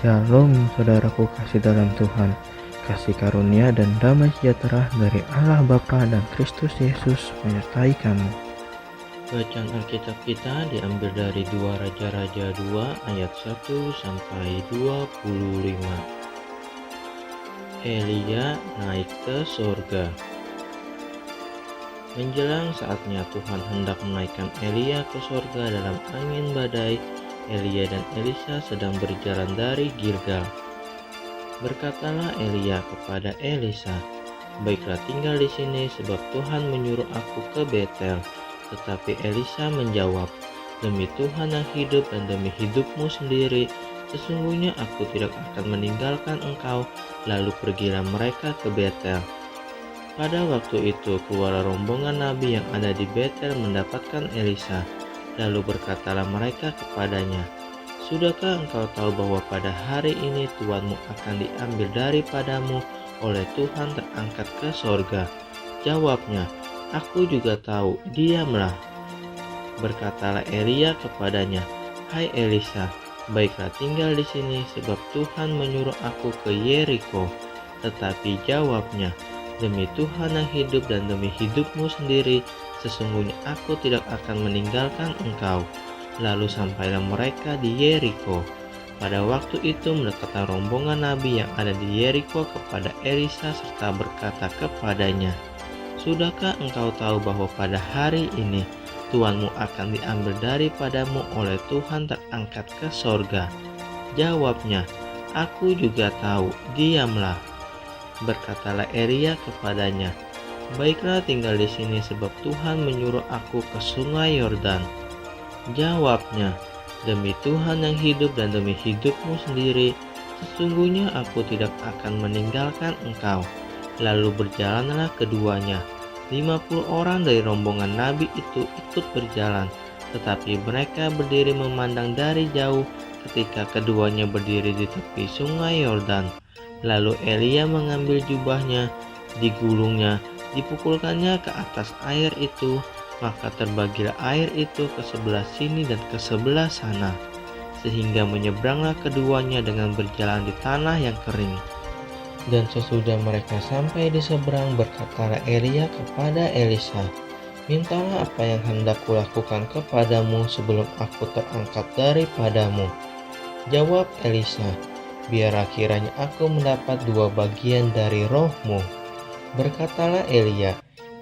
Shalom saudaraku kasih dalam Tuhan, kasih karunia dan damai sejahtera dari Allah Bapa dan Kristus Yesus menyertai kamu. Bacaan Alkitab kita diambil dari 2 Raja-Raja 2 ayat 1 sampai 25. Elia naik ke surga. Menjelang saatnya Tuhan hendak menaikkan Elia ke surga dalam angin badai, Elia dan Elisa sedang berjalan dari Gilgal. Berkatalah Elia kepada Elisa, "Baiklah tinggal di sini sebab Tuhan menyuruh aku ke Betel." Tetapi Elisa menjawab, "Demi Tuhan yang hidup dan demi hidupmu sendiri, sesungguhnya aku tidak akan meninggalkan engkau." Lalu pergilah mereka ke Betel. Pada waktu itu keluar rombongan nabi yang ada di Betel mendapatkan Elisa. Lalu berkatalah mereka kepadanya, "Sudahkah engkau tahu bahwa pada hari ini tuanmu akan diambil daripadamu oleh Tuhan terangkat ke sorga?" Jawabnya, "Aku juga tahu, diamlah." Berkatalah Elia kepadanya, "Hai Elisa, baiklah tinggal di sini sebab Tuhan menyuruh aku ke Yeriko." Tetapi jawabnya, "Demi Tuhan yang hidup dan demi hidupmu sendiri, sesungguhnya aku tidak akan meninggalkan engkau." Lalu sampailah mereka di Yeriko. Pada waktu itu mendekatlah rombongan nabi yang ada di Yeriko kepada Elisa serta berkata kepadanya, "Sudahkah engkau tahu bahwa pada hari ini tuanmu akan diambil daripadamu oleh Tuhan terangkat ke sorga?" Jawabnya, "Aku juga tahu, diamlah." Berkatalah Elia kepadanya, "Baiklah tinggal di sini sebab Tuhan menyuruh aku ke sungai Yordan." Jawabnya, "Demi Tuhan yang hidup dan demi hidupmu sendiri, sesungguhnya aku tidak akan meninggalkan engkau." Lalu berjalanlah keduanya. 50 orang dari rombongan nabi itu ikut berjalan, tetapi mereka berdiri memandang dari jauh ketika keduanya berdiri di tepi sungai Yordan. Lalu Elia mengambil jubahnya, digulungnya, dipukulkannya ke atas air itu, maka terbagilah air itu ke sebelah sini dan ke sebelah sana, sehingga menyeberanglah keduanya dengan berjalan di tanah yang kering. Dan sesudah mereka sampai di seberang, berkatalah Elia kepada Elisa, "Mintalah apa yang hendak kulakukan kepadamu sebelum aku terangkat daripadamu." Jawab Elisa, "Biarlah kiranya aku mendapat 2 bagian dari rohmu." Berkatalah Elia,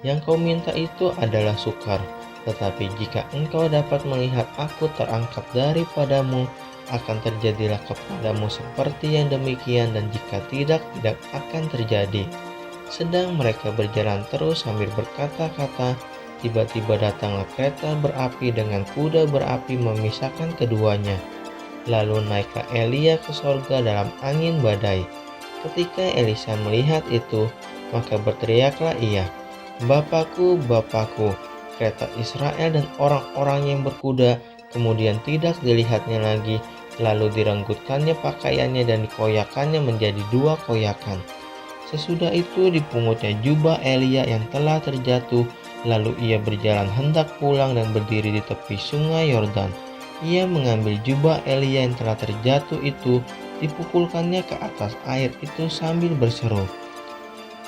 "Yang kau minta itu adalah sukar, tetapi jika engkau dapat melihat aku terangkat daripadamu, akan terjadilah kepadamu seperti yang demikian, dan jika tidak akan terjadi." Sedang mereka berjalan terus sambil berkata-kata, tiba-tiba datanglah kereta berapi dengan kuda berapi memisahkan keduanya. Lalu naiklah Elia ke sorga dalam angin badai. Ketika Elisa melihat itu, maka berteriaklah ia, "Bapakku, Bapakku, kereta Israel dan orang-orang yang berkuda." Kemudian tidak dilihatnya lagi, lalu direnggutkannya pakaiannya dan dikoyakannya menjadi 2 koyakan. Sesudah itu dipungutnya jubah Elia yang telah terjatuh, lalu ia berjalan hendak pulang dan berdiri di tepi sungai Yordan. Ia mengambil jubah Elia yang telah terjatuh itu, dipukulkannya ke atas air itu sambil berseru,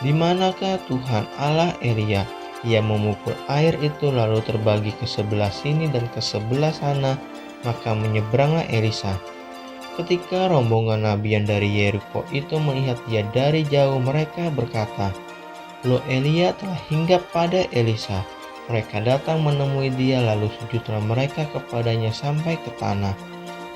"Di manakah Tuhan Allah Elia?" Ia memukul air itu lalu terbagi ke sebelah sini dan ke sebelah sana, maka menyeberanglah Elisa. Ketika rombongan nabi yang dari Yeriko itu melihat dia dari jauh, mereka berkata, "Loh, Elia telah hinggap pada Elisa." Mereka datang menemui dia, lalu sujudlah mereka kepadanya sampai ke tanah.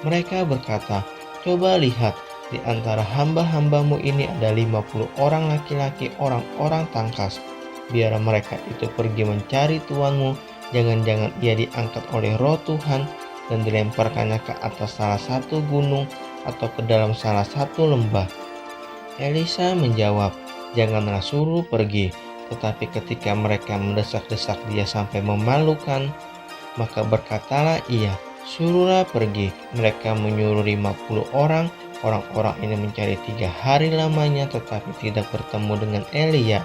Mereka berkata, "Coba lihat, di antara hamba-hambamu ini ada 50 orang laki-laki, orang-orang tangkas. Biarlah mereka itu pergi mencari tuanmu, jangan-jangan ia diangkat oleh roh Tuhan dan dilemparkannya ke atas salah satu gunung atau ke dalam salah satu lembah." Elisa menjawab, "Janganlah suruh pergi." Tetapi ketika mereka mendesak-desak dia sampai memalukan, maka berkatalah ia, "Suruhlah pergi." Mereka menyuruh 50 orang. Orang-orang ini mencari 3 hari lamanya, tetapi tidak bertemu dengan Elia.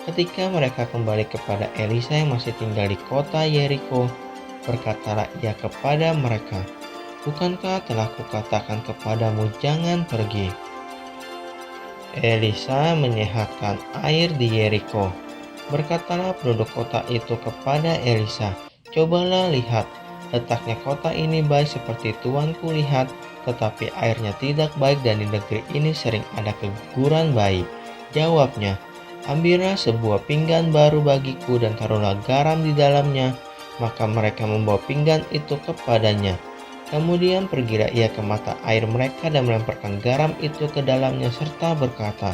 Ketika mereka kembali kepada Elisa yang masih tinggal di kota Yeriko, berkatalah ia kepada mereka, Bukankah telah kukatakan kepadamu jangan pergi?" Elisa menyehatkan air di Yeriko. Berkatalah penduduk kota itu kepada Elisa, "Cobalah lihat, letaknya kota ini baik seperti tuanku lihat, tetapi airnya tidak baik dan di negeri ini sering ada keguguran bayi." Jawabnya, "Ambillah sebuah pinggan baru bagiku dan taruhlah garam di dalamnya." Maka mereka membawa pinggan itu kepadanya. Kemudian pergilah ia ke mata air mereka dan melemparkan garam itu ke dalamnya serta berkata,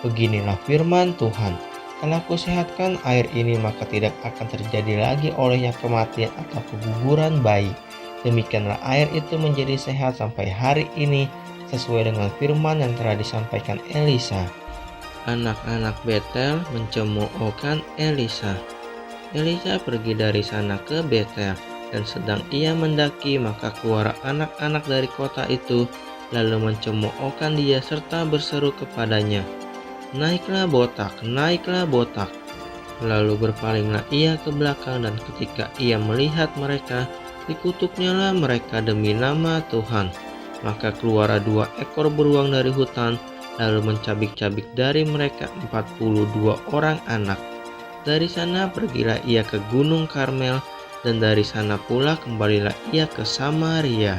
"Beginilah firman Tuhan, kalau kusehatkan air ini maka tidak akan terjadi lagi olehnya kematian atau keguguran bayi." Demikianlah air itu menjadi sehat sampai hari ini, sesuai dengan firman yang telah disampaikan Elisa. Anak-anak Betel mencemoohkan Elisa. Elisa pergi dari sana ke Betel, dan sedang ia mendaki maka keluar anak-anak dari kota itu, lalu mencemoohkan dia serta berseru kepadanya, naiklah botak." Lalu berpalinglah ia ke belakang, dan ketika ia melihat mereka, dikutuknyalah mereka demi nama Tuhan. Maka keluar 2 ekor beruang dari hutan, lalu mencabik-cabik dari mereka 42 orang anak. Dari sana pergilah ia ke Gunung Karmel, dan dari sana pula kembalilah ia ke Samaria.